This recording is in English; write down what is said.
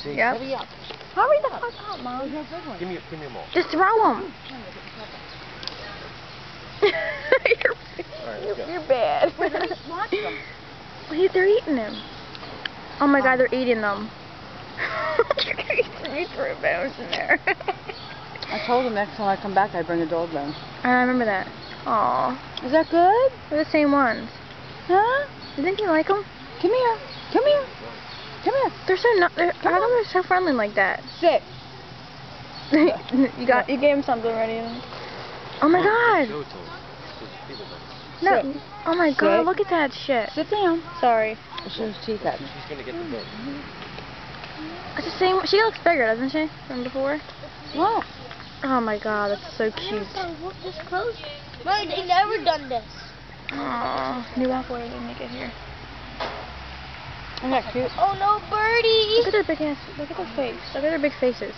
See? Yep. Hurry up. Hurry the fuck up, Mom. Give me them all. Just throw them. Alright, let's go. You're bad. Watch them. They're eating them. Oh my God, they're eating them. You threw bones in there. I told him next time I come back I'd bring a dog bone. I remember that. Aw. Is that good? They're the same ones. Huh? You think you like them? Come here. Come here. Come here. They're so not. How come they're so friendly like that? Sit. You gave him something already. Oh my God. Show it to him. No. Sit. Oh my God. Sit. Look at that shit. Sit down. Sorry. Show his teeth at me. She's gonna get the book. It's the same. She looks bigger, doesn't she, than before? What? Oh my God, that's so cute. Look this close. Mom, they never done this. Aww. New awkward didn't make it here. Isn't that cute? Oh no, birdie! Look at their big ass. Look at their face. Look at their big faces.